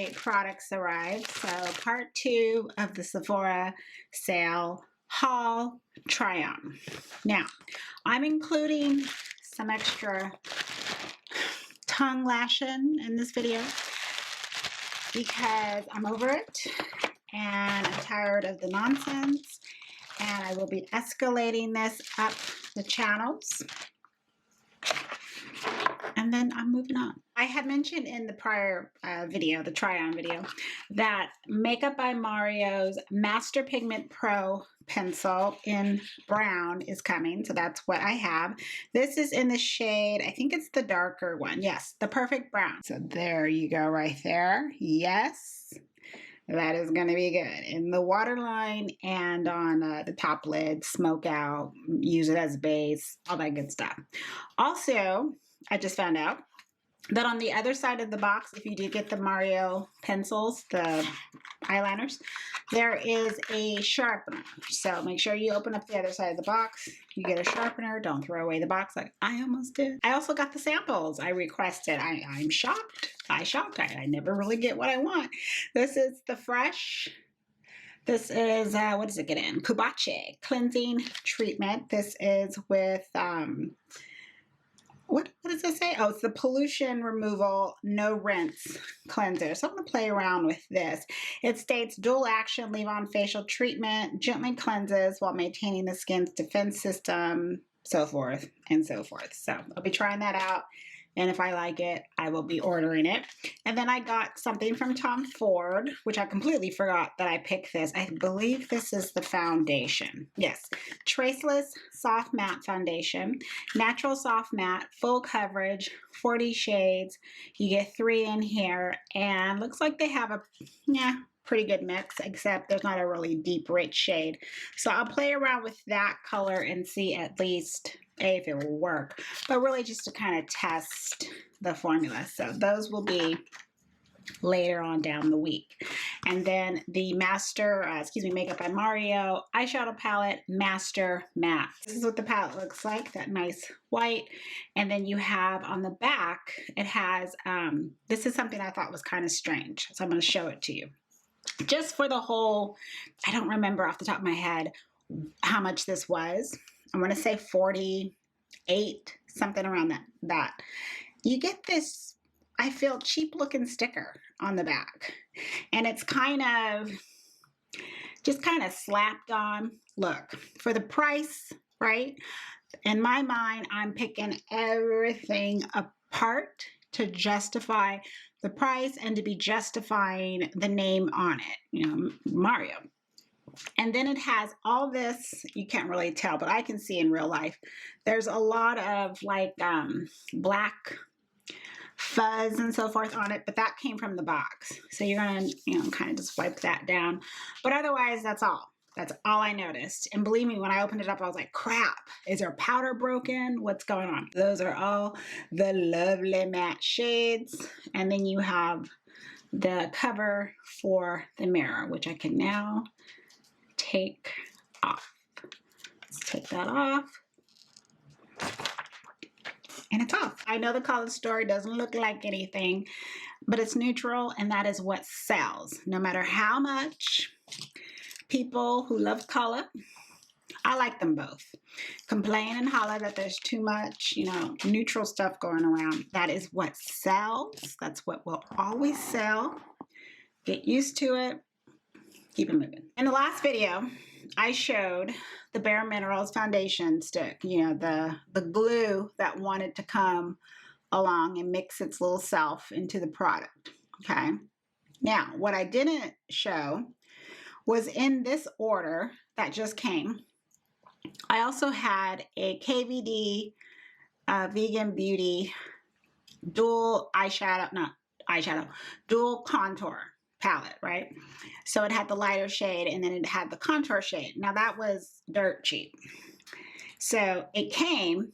my products arrived. So part 2 of the Sephora sale haul try on. Now, I'm including some extra tongue lashing in this video because I'm over it and I'm tired of the nonsense, and I will be escalating this up the channels. And then I'm moving on. I had mentioned in the prior video, the try-on video, that Makeup by Mario's Master Pigment Pro pencil in brown is coming. So that's what I have. This is in the shade, I think it's the darker one. Yes, the perfect brown. So there you go right there. Yes, that is going to be good. In the waterline and on the top lid, smoke out, use it as base, all that good stuff. Also, I just found out that on the other side of the box, if you do get the Mario pencils, the eyeliners, there is a sharpener. So make sure you open up the other side of the box. You get a sharpener. Don't throw away the box like I almost did. I also got the samples I requested. I'm shocked. I never really get what I want. This is the Fresh. This is, what does it get in? Kubache Cleansing Treatment. This is with, what does it say? Oh, it's the Pollution Removal No Rinse Cleanser. So I'm going to play around with this. It states dual action leave-on facial treatment, gently cleanses while maintaining the skin's defense system, so forth and so forth. So I'll be trying that out. And if I like it, I will be ordering it. And then I got something from Tom Ford, which I completely forgot that I picked this. I believe this is the foundation. Yes, Traceless Soft Matte Foundation. Natural Soft Matte, full coverage, 40 shades. You get 3 in here. And looks like they have a, pretty good mix, except there's not a really deep, rich shade. So I'll play around with that color and see at least if it will work, but really just to kind of test the formula. So those will be later on down the week. And then the Makeup by Mario eyeshadow palette, Master Matte. This is what the palette looks like, that nice white. And then you have on the back, it has, this is something I thought was kind of strange. So I'm going to show it to you. Just for the whole, I don't remember off the top of my head how much this was. I'm going to say 48, something around that. You get this, I feel, cheap looking sticker on the back. And it's just kind of slapped on. Look, for the price, right? In my mind, I'm picking everything apart to justify the price and to be justifying the name on it, Mario. And then it has all this, you can't really tell, but I can see in real life, there's a lot of like black fuzz and so forth on it, but that came from the box. So you're going to, kind of just wipe that down. But otherwise, that's all. That's all I noticed. And believe me, when I opened it up, I was like, crap, is there powder broken? What's going on? Those are all the lovely matte shades. And then you have the cover for the mirror, which I can now take off. Let's take that off. And it's off. I know the color story doesn't look like anything, but it's neutral, and that is what sells. No matter how much people who love color, I like them both, complain and holler that there's too much, neutral stuff going around. That is what sells. That's what will always sell. Get used to it. Keep it moving. In the last video, I showed the Bare Minerals foundation stick, the glue that wanted to come along and mix its little self into the product, okay? Now, what I didn't show was in this order that just came, I also had a KVD Vegan Beauty dual dual contour palette, right? So it had the lighter shade and then it had the contour shade. Now that was dirt cheap. So it came,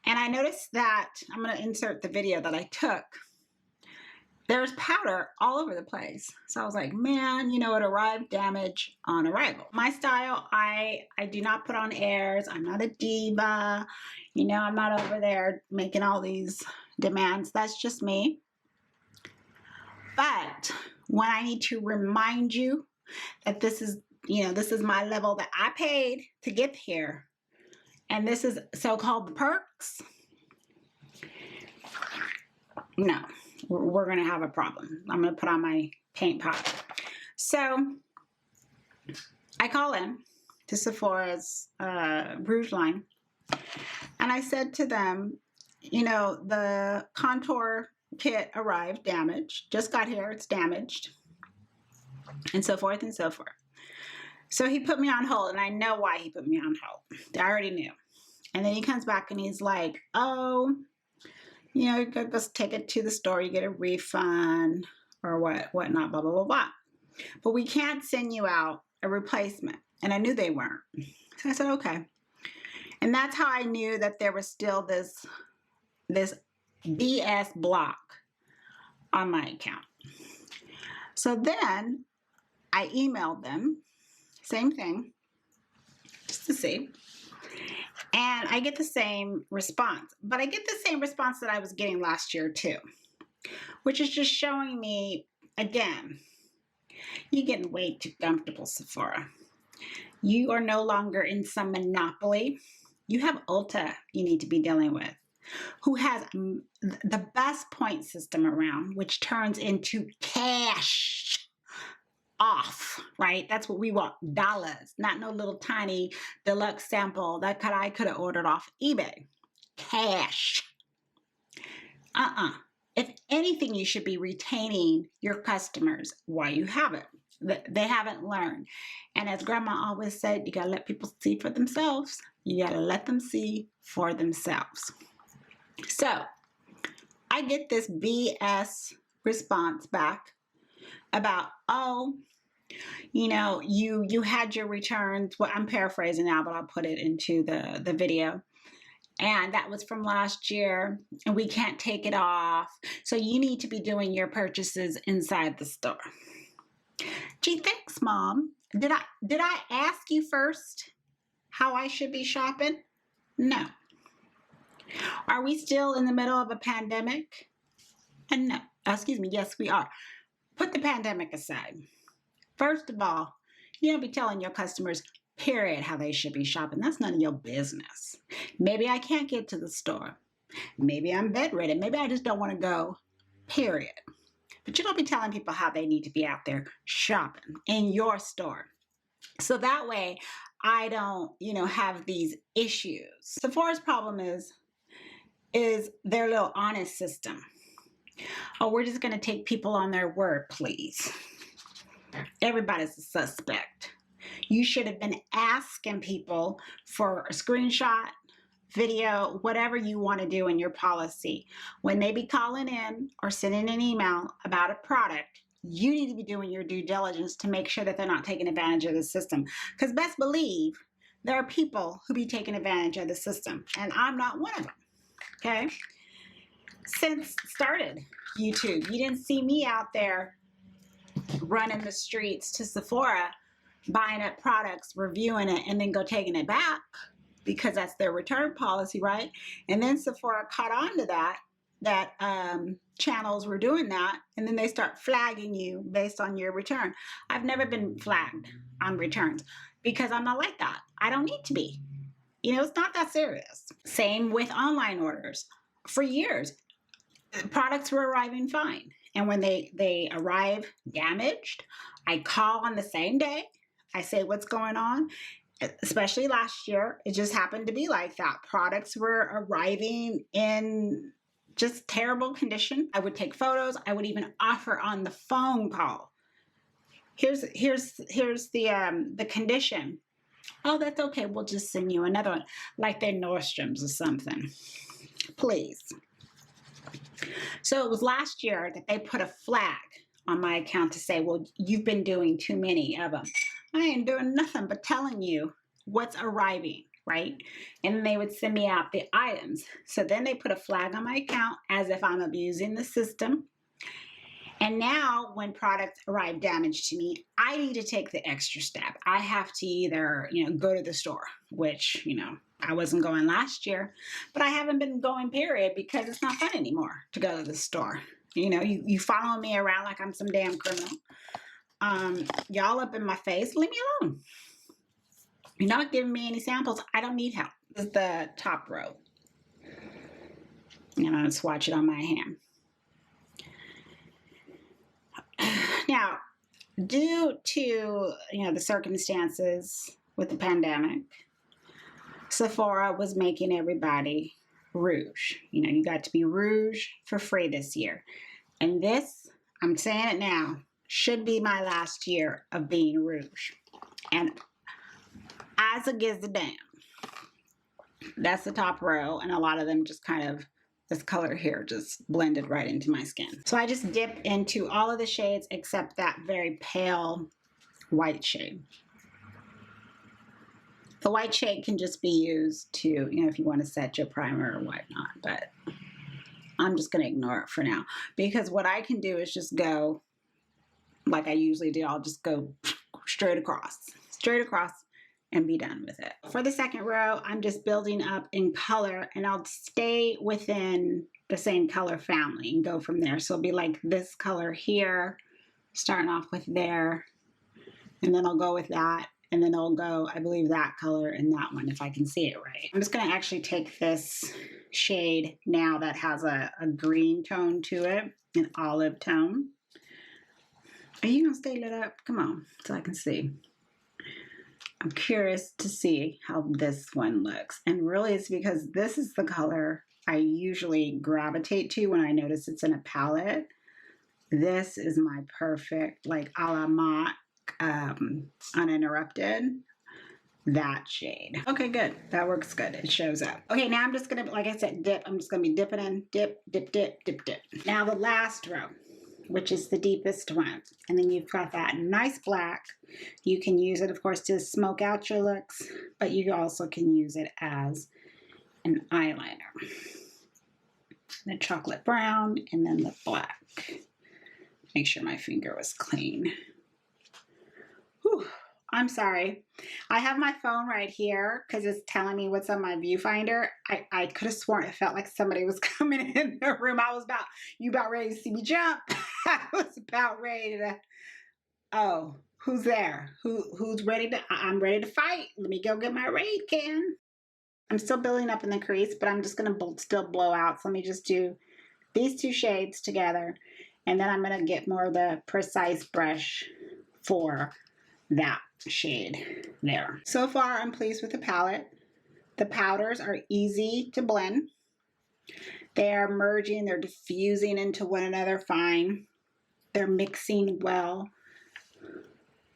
and I noticed that, I'm going to insert the video that I took, there's powder all over the place. So I was like, man, it arrived damage on arrival. My style, I do not put on airs. I'm not a diva. I'm not over there making all these demands. That's just me. But when I need to remind you that this is, this is my level that I paid to get here, and this is so-called the perks, no, we're going to have a problem. I'm going to put on my paint pot. So I call in to Sephora's Rouge line, and I said to them, the contour kit arrived damaged, just got here, it's damaged, and so forth and so forth. So he put me on hold, and I know why he put me on hold. I already knew. And then he comes back and he's like, oh, you gotta go take it to the store, you get a refund or whatnot, blah, blah, blah, blah. But we can't send you out a replacement. And I knew they weren't. So I said, okay. And that's how I knew that there was still this BS block on my account. So then I emailed them, same thing, just to see. And I get the same response, but I get the same response that I was getting last year too, which is just showing me, again, you're getting way too comfortable, Sephora. You are no longer in some monopoly. You have Ulta you need to be dealing with, who has the best point system around, which turns into cash off, right? That's what we want, dollars, not no little tiny deluxe sample that I could have ordered off eBay. Cash. If anything, you should be retaining your customers while you have it. They haven't learned. And as Grandma always said, you gotta let people see for themselves. You gotta let them see for themselves. So I get this BS response back about, oh, you had your returns. Well, I'm paraphrasing now, but I'll put it into the video. And that was from last year, and we can't take it off. So you need to be doing your purchases inside the store. Gee, thanks, Mom. Did I ask you first how I should be shopping? No. Are we still in the middle of a pandemic? And no. Excuse me. Yes, we are. Put the pandemic aside. First of all, you don't be telling your customers, period, how they should be shopping. That's none of your business. Maybe I can't get to the store. Maybe I'm bedridden. Maybe I just don't want to go, period. But you don't be telling people how they need to be out there shopping in your store. So that way, I don't, have these issues. Sephora's problem is their little honest system. Oh, we're just going to take people on their word, please. Everybody's a suspect. You should have been asking people for a screenshot, video, whatever you want to do in your policy. When they be calling in or sending an email about a product, you need to be doing your due diligence to make sure that they're not taking advantage of the system. Because best believe there are people who be taking advantage of the system, and I'm not one of them. Okay? Since started YouTube, you didn't see me out there running the streets to Sephora, buying up products, reviewing it, and then go taking it back because that's their return policy, right? And then Sephora caught on to that channels were doing that, and then they start flagging you based on your return. I've never been flagged on returns because I'm not like that. I don't need to be. It's not that serious. Same with online orders. For years, products were arriving fine. And when they arrive damaged, I call on the same day. I say what's going on, especially last year. It just happened to be like that. Products were arriving in just terrible condition. I would take photos. I would even offer on the phone call. Here's the condition. Oh, that's okay. We'll just send you another one, like they're Nordstrom's or something. Please. So it was last year that they put a flag on my account to say, well, you've been doing too many of them. I ain't doing nothing but telling you what's arriving, right? And then they would send me out the items. So then they put a flag on my account as if I'm abusing the system. And now when products arrive damaged to me, I need to take the extra step. I have to either, go to the store, which, I wasn't going last year, but I haven't been going, period, because it's not fun anymore to go to the store. You know, you follow me around like I'm some damn criminal. Y'all up in my face, leave me alone. You're not giving me any samples. I don't need help. This is the top row. And I'm gonna swatch it on my hand. Now, due to the circumstances with the pandemic, Sephora was making everybody rouge. You got to be rouge for free this year. And this, I'm saying it now, should be my last year of being rouge. And as a gives a damn. That's the top row, and a lot of them just kind of, this color here just blended right into my skin. So I just dip into all of the shades except that very pale white shade. The white shade can just be used to, if you want to set your primer or whatnot, but I'm just going to ignore it for now, because what I can do is just go like I usually do. I'll just go straight across and be done with it. For the second row, I'm just building up in color, and I'll stay within the same color family and go from there. So it'll be like this color here, starting off with there, and then I'll go with that, and then I'll go, I believe, that color and that one, if I can see it right. I'm just gonna actually take this shade now that has a green tone to it, an olive tone. Are you gonna stay lit up? Come on, so I can see. I'm curious to see how this one looks. And really it's because this is the color I usually gravitate to when I notice it's in a palette. This is my perfect, like a la Mock, Uninterrupted, that shade. Okay, good. That works good. It shows up. Okay, now I'm just gonna, like I said, dip. I'm just gonna be dipping in, dip, dip, dip, dip, dip. Now the last row, which is the deepest one. And then you've got that nice black. You can use it, of course, to smoke out your looks, but you also can use it as an eyeliner. The chocolate brown and then the black. Make sure my finger was clean. Whew. I'm sorry. I have my phone right here because it's telling me what's on my viewfinder. I could have sworn it felt like somebody was coming in the room. You about ready to see me jump? I was about ready to, oh, who's there? Who's ready to, I'm ready to fight. Let me go get my raid can. I'm still building up in the crease, but I'm just going to still blow out. So let me just do these two shades together. And then I'm going to get more of the precise brush for that shade there. So far, I'm pleased with the palette. The powders are easy to blend. They are merging, they're diffusing into one another fine. They're mixing well.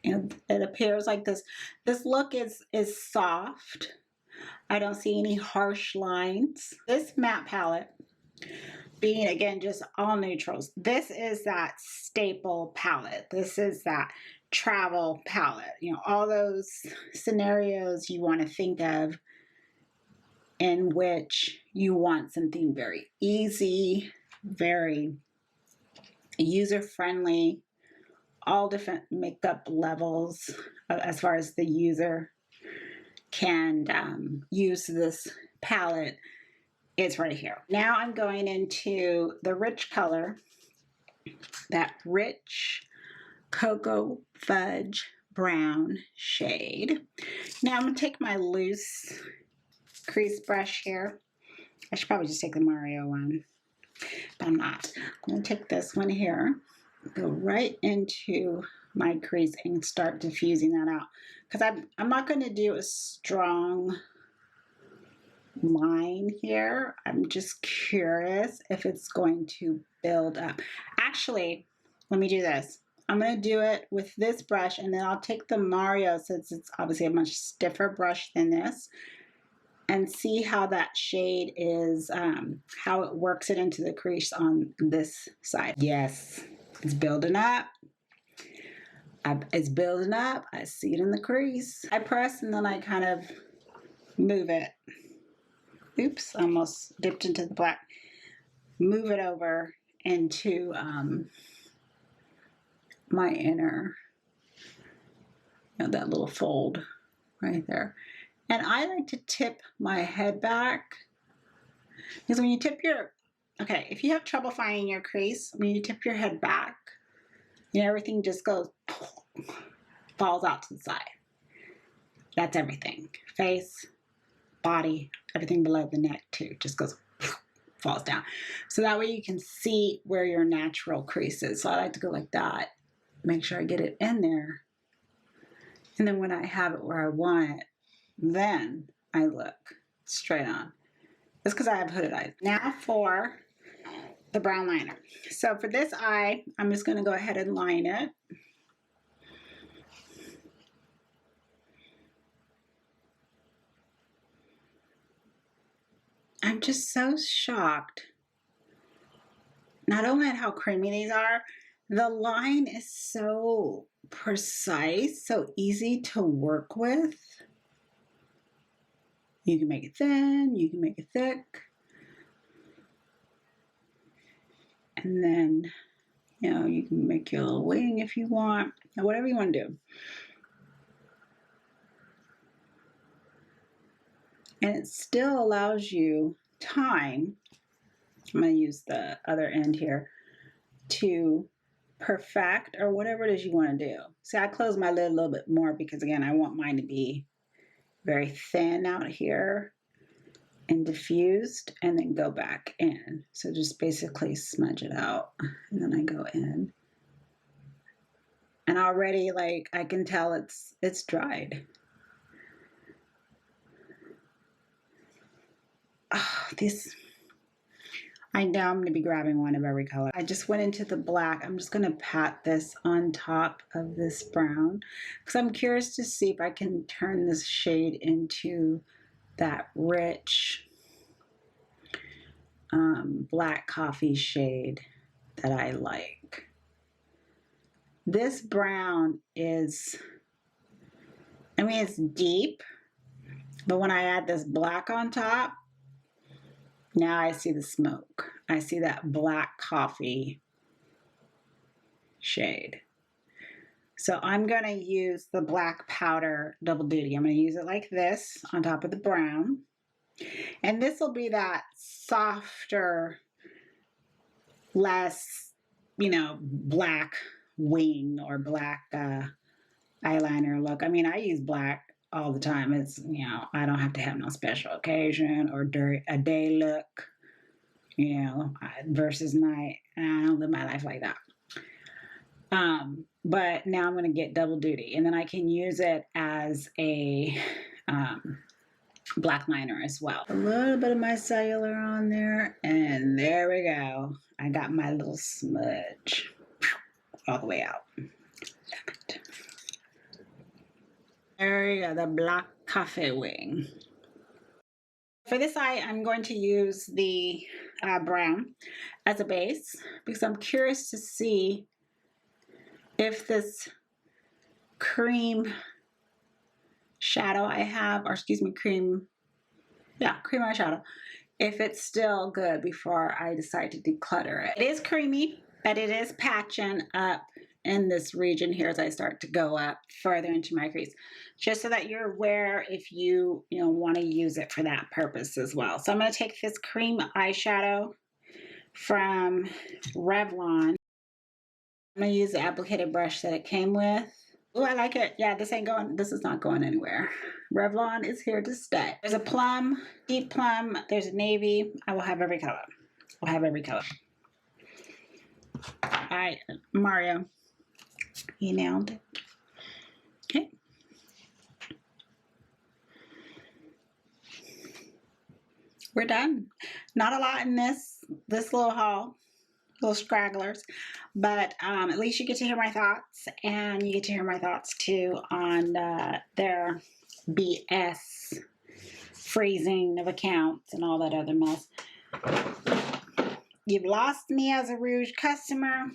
And it appears like this look is soft. I don't see any harsh lines. This matte palette, being again just all neutrals, this is that staple palette. This is that travel palette. All those scenarios you want to think of in which you want something very easy, very user-friendly, all different makeup levels as far as the user can use this palette. It's right here. Now I'm going into the rich color, that rich cocoa fudge brown shade. Now I'm going to take my loose crease brush here. I should probably just take the Mario one, but I'm not. I'm going to take this one here, go right into my crease and start diffusing that out, because I'm not going to do a strong line here. I'm just curious if it's going to build up. Actually, let me do this. I'm going to do it with this brush, and then I'll take the Mario, since it's obviously a much stiffer brush than this, and see how that shade is, how it works it into the crease on this side. Yes, it's building up. It's building up. I see it in the crease. I press and then I kind of move it. Oops, almost dipped into the black. Move it over into my inner, that little fold right there. And I like to tip my head back, because when you tip your Okay, if you have trouble finding your crease, when you tip your head back, you know, everything just goes, falls out to the side. That's everything. Face, body, everything below the neck too, just goes, falls down. So that way you can see where your natural crease is. So I like to go like that, make sure I get it in there. And then when I have it where I want it, then I look straight on. That's because I have hooded eyes. Now for the brown liner. So for this eye, I'm just going to go ahead and line it. I'm just so shocked, not only at how creamy these are, the line is so precise, so easy to work with. You can make it thin, you can make it thick. And then, you know, you can make your little wing if you want, or whatever you want to do. And it still allows you time, I'm going to use the other end here, to perfect or whatever it is you want to do. See, I close my lid a little bit more because, again, I want mine to be very thin out here and diffused, and then go back in. So just basically smudge it out, and then I go in. And already, like, I can tell it's dried. Oh, this, I know I'm going to be grabbing one of every color. I just went into the black. I'm just going to pat this on top of this brown because I'm curious to see if I can turn this shade into that rich black coffee shade that I like. This brown is, I mean, it's deep, but when I add this black on top, now I see the smoke. I see that black coffee shade. So I'm going to use the black powder double duty. I'm going to use it like this on top of the brown. And this will be that softer, less, you know, black wing or black eyeliner look. I mean, I use black all the time. It's, you know, I don't have to have no special occasion or a day look, you know, versus night. And I don't live my life like that. But now I'm going to get double duty, and then I can use it as a black liner as well. A little bit of my cellular on there, and there we go. I got my little smudge all the way out. There we go, the black coffee wing. For this eye, I'm going to use the brown as a base because I'm curious to see if this cream shadow I have, or excuse me, cream eyeshadow, if it's still good before I decide to declutter it. It is creamy, but it is patching up in this region here as I start to go up further into my crease, just so that you're aware if you want to use it for that purpose as well. So I'm going to take this cream eyeshadow from Revlon. I'm going to use the applicator brush that it came with. Oh, I like it. Yeah, this is not going anywhere. Revlon is here to stay. There's a plum, deep plum, there's a navy. I will have every color. I'll have every color. All right, Mario, you nailed it. Okay. We're done. Not a lot in this little haul. Little scragglers, but at least you get to hear my thoughts, and you get to hear my thoughts too on their BS freezing of accounts and all that other mess. You've lost me as a Rouge customer,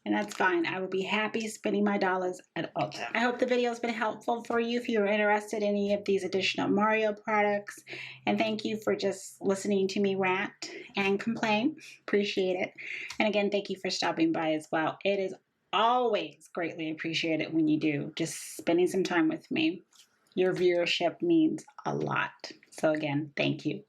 and that's fine. I will be happy spending my dollars at Ulta. I hope the video has been helpful for you if you're interested in any of these additional Mario products. And thank you for just listening to me rant and complain. Appreciate it. And again, thank you for stopping by as well. It is always greatly appreciated when you do. Just spending some time with me. Your viewership means a lot. So again, thank you.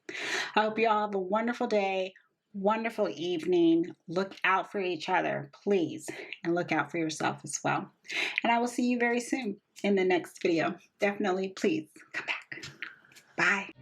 I hope you all have a wonderful day, wonderful evening. Look out for each other, please, and look out for yourself as well. And I will see you very soon in the next video. Definitely, please come back. Bye.